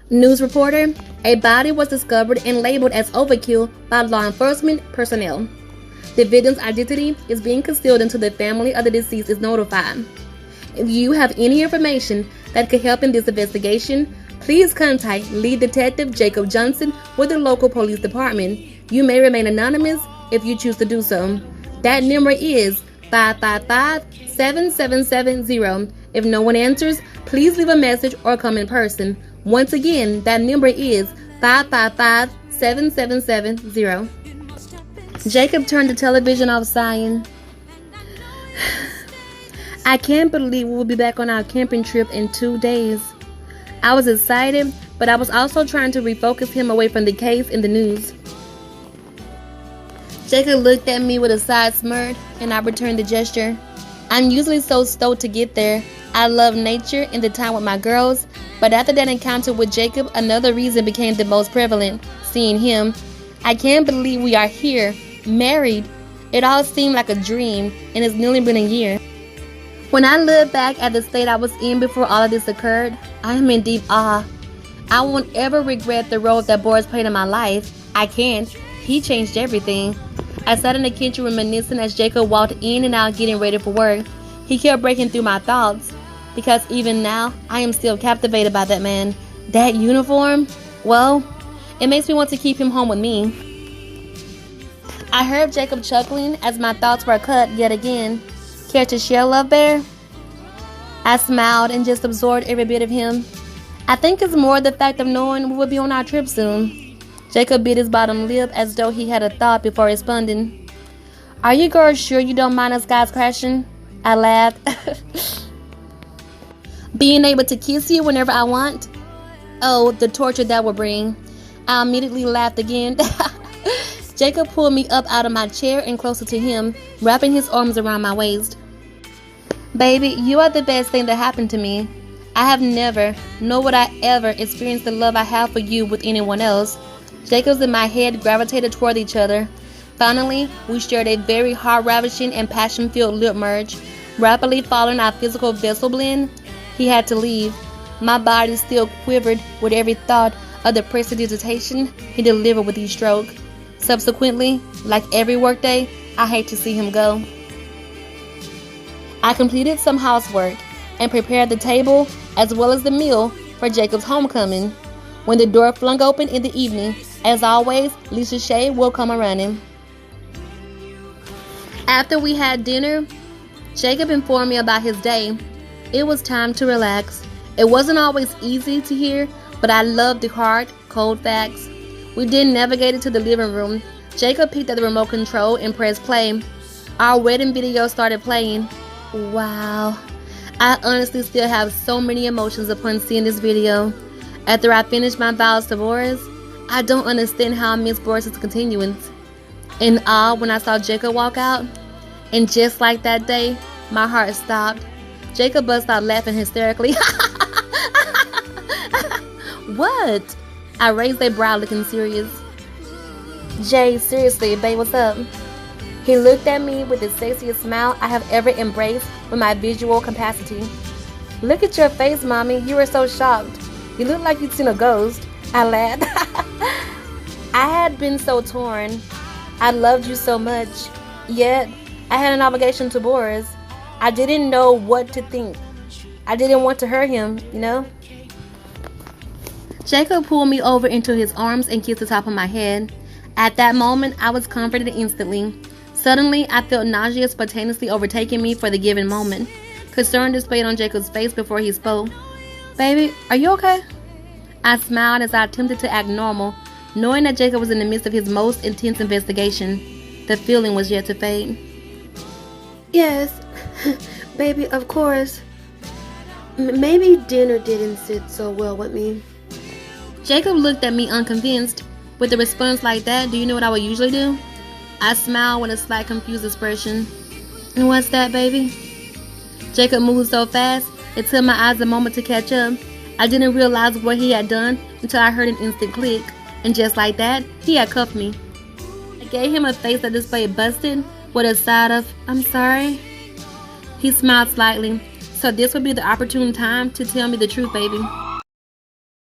News reporter, a body was discovered and labeled as overkill by law enforcement personnel. The victim's identity is being concealed until the family of the deceased is notified. If you have any information that could help in this investigation, please contact Lead Detective Jacob Johnson with the local police department. You may remain anonymous if you choose to do so. That number is 555-7770. If no one answers, please leave a message or come in person. Once again, that number is 555-7770. Jacob turned the television off, sighing. I can't believe we'll be back on our camping trip in 2 days. I was excited, but I was also trying to refocus him away from the case in the news. Jacob looked at me with a side smirk, and I returned the gesture. I'm usually so stoked to get there. I love nature and the time with my girls, but after that encounter with Jacob, another reason became the most prevalent, seeing him. I can't believe we are here, married. It all seemed like a dream, and it's nearly been a year. When I look back at the state I was in before all of this occurred, I am in deep awe. I won't ever regret the role that Boris played in my life. I can't. He changed everything. I sat in the kitchen reminiscing as Jacob walked in and out getting ready for work. He kept breaking through my thoughts, because even now, I am still captivated by that man. That uniform, well, it makes me want to keep him home with me. I heard Jacob chuckling as my thoughts were cut yet again. Care to share, Love Bear? I smiled and just absorbed every bit of him. I think it's more the fact of knowing we will be on our trip soon. Jacob bit his bottom lip as though he had a thought before responding. Are you girls sure you don't mind us guys crashing? I laughed. Being able to kiss you whenever I want? Oh, the torture that will bring. I immediately laughed again. Jacob pulled me up out of my chair and closer to him, wrapping his arms around my waist. Baby, you are the best thing that happened to me. I have never, nor would I ever, experience the love I have for you with anyone else. Jacob's and my head gravitated toward each other. Finally, we shared a very heart-ravishing and passion-filled lip merge. Rapidly following our physical vessel blend, he had to leave. My body still quivered with every thought of the prestidigitation he delivered with each stroke. Subsequently, like every workday, I hate to see him go. I completed some housework and prepared the table as well as the meal for Jacob's homecoming. When the door flung open in the evening, as always, Lisa Shea will come running. After we had dinner, Jacob informed me about his day. It was time to relax. It wasn't always easy to hear, but I loved the hard, cold facts. We then navigated to the living room. Jacob peeked at the remote control and pressed play. Our wedding video started playing. Wow. I honestly still have so many emotions upon seeing this video. After I finished my vows to Boris, I don't understand how I missed Boris' continuance. In awe when I saw Jacob walk out, and just like that day, my heart stopped. Jacob burst out laughing hysterically. What? I raised a brow looking serious. Jay, seriously, babe, what's up? He looked at me with the sexiest smile I have ever embraced with my visual capacity. Look at your face, mommy. You were so shocked. You look like you'd seen a ghost. I laughed. I had been so torn. I loved you so much. Yet, I had an obligation to Boris. I didn't know what to think. I didn't want to hurt him, you know? Jacob pulled me over into his arms and kissed the top of my head. At that moment, I was comforted instantly. Suddenly, I felt nausea spontaneously overtaking me for the given moment. Concern displayed on Jacob's face before he spoke. Baby, are you okay? I smiled as I attempted to act normal, knowing that Jacob was in the midst of his most intense investigation. The feeling was yet to fade. Yes, baby, of course. Maybe dinner didn't sit so well with me. Jacob looked at me unconvinced. With a response like that, do you know what I would usually do? I smiled with a slight confused expression. And what's that, baby? Jacob moved so fast, it took my eyes a moment to catch up. I didn't realize what he had done until I heard an instant click. And just like that, he had cuffed me. I gave him a face that displayed busted with a side of, I'm sorry. He smiled slightly. So this would be the opportune time to tell me the truth, baby.